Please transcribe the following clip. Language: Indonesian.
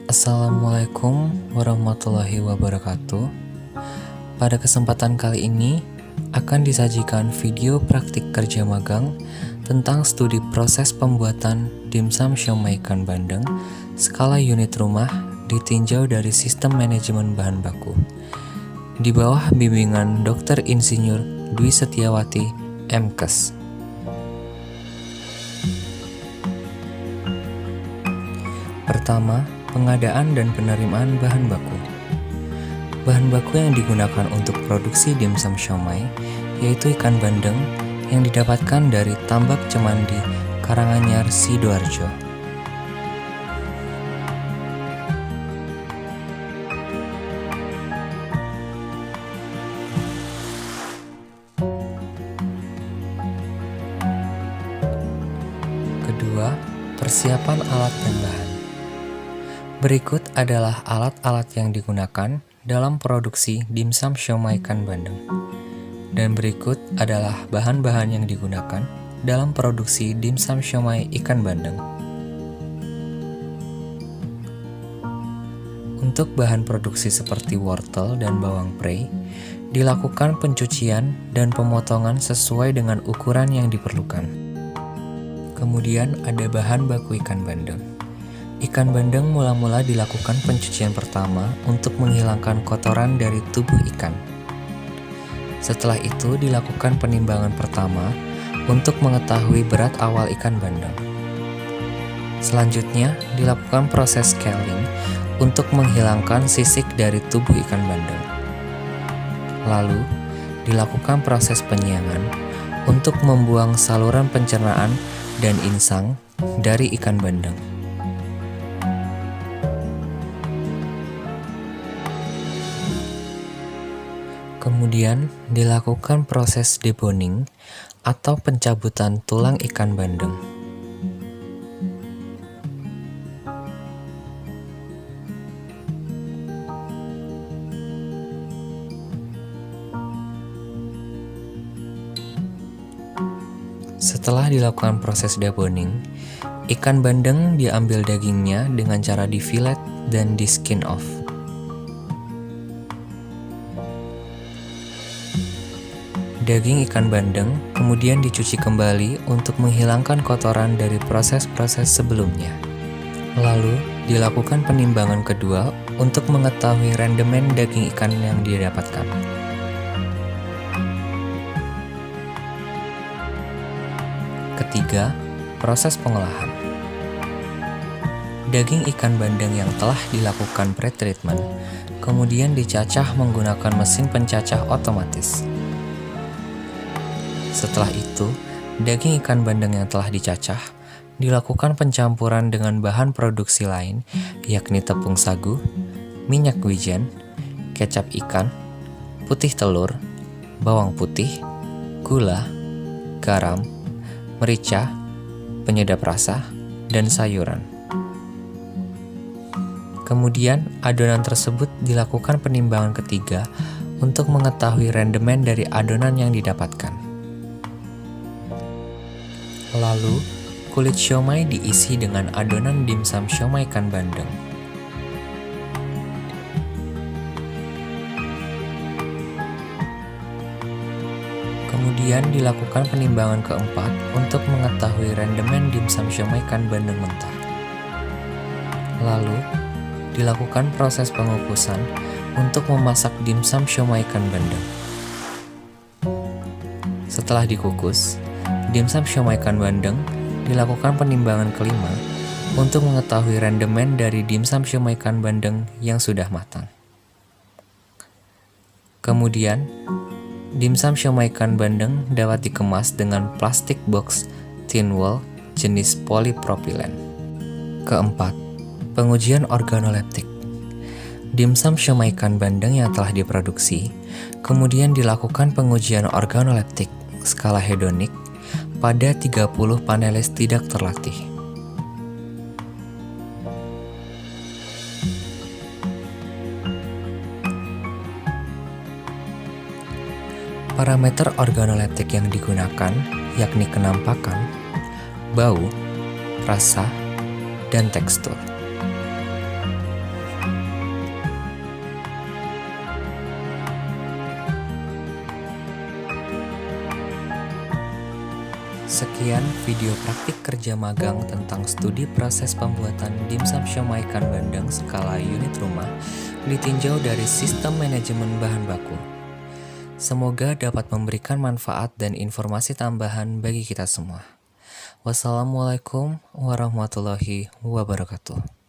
Assalamualaikum warahmatullahi wabarakatuh. Pada kesempatan kali ini akan disajikan video praktik kerja magang tentang studi proses pembuatan dimsum siomay ikan bandeng skala unit rumah ditinjau dari sistem manajemen bahan baku di bawah bimbingan Dr. Insinyur Dwi Setiawati, MKes. Pertama, pengadaan dan penerimaan bahan baku. Bahan baku yang digunakan untuk produksi dimsum siomay yaitu ikan bandeng yang didapatkan dari Tambak Cemandi, Karanganyar, Sidoarjo. Kedua, persiapan alat dan bahan. Berikut adalah alat-alat yang digunakan dalam produksi dimsum siomay ikan bandeng. Dan berikut adalah bahan-bahan yang digunakan dalam produksi dimsum siomay ikan bandeng. Untuk bahan produksi seperti wortel dan bawang prei, dilakukan pencucian dan pemotongan sesuai dengan ukuran yang diperlukan. Kemudian ada bahan baku ikan bandeng. Ikan bandeng mula-mula dilakukan pencucian pertama untuk menghilangkan kotoran dari tubuh ikan. Setelah itu dilakukan penimbangan pertama untuk mengetahui berat awal ikan bandeng. Selanjutnya dilakukan proses scaling untuk menghilangkan sisik dari tubuh ikan bandeng. Lalu dilakukan proses penyiangan untuk membuang saluran pencernaan dan insang dari ikan bandeng. Kemudian dilakukan proses deboning atau pencabutan tulang ikan bandeng. Setelah dilakukan proses deboning, ikan bandeng diambil dagingnya dengan cara di-fillet dan di-skin off. Daging ikan bandeng kemudian dicuci kembali untuk menghilangkan kotoran dari proses-proses sebelumnya. Lalu dilakukan penimbangan kedua untuk mengetahui rendemen daging ikan yang didapatkan. Ketiga, proses pengolahan. Daging ikan bandeng yang telah dilakukan pretreatment kemudian dicacah menggunakan mesin pencacah otomatis. Setelah itu, daging ikan bandeng yang telah dicacah dilakukan pencampuran dengan bahan produksi lain, yakni tepung sagu, minyak wijen, kecap ikan, putih telur, bawang putih, gula, garam, merica, penyedap rasa, dan sayuran. Kemudian, adonan tersebut dilakukan penimbangan ketiga untuk mengetahui rendemen dari adonan yang didapatkan. Lalu, kulit siomay diisi dengan adonan dimsum siomay ikan bandeng. Kemudian dilakukan penimbangan keempat untuk mengetahui rendemen dimsum siomay ikan bandeng mentah. Lalu, dilakukan proses pengukusan untuk memasak dimsum siomay ikan bandeng. Setelah dikukus, dimsum siomay ikan bandeng dilakukan penimbangan kelima untuk mengetahui rendemen dari dimsum siomay ikan bandeng yang sudah matang. Kemudian, dimsum siomay ikan bandeng dapat dikemas dengan plastik box thin wall jenis polipropilen. Keempat, pengujian organoleptik. Dimsum siomay ikan bandeng yang telah diproduksi kemudian dilakukan pengujian organoleptik skala hedonik pada 30 panelis tidak terlatih. Parameter organoleptik yang digunakan yakni kenampakan, bau, rasa, dan tekstur. Sekian video praktik kerja magang tentang studi proses pembuatan dimsum siomay ikan bandeng skala unit rumah ditinjau dari sistem manajemen bahan baku. Semoga dapat memberikan manfaat dan informasi tambahan bagi kita semua. Wassalamualaikum warahmatullahi wabarakatuh.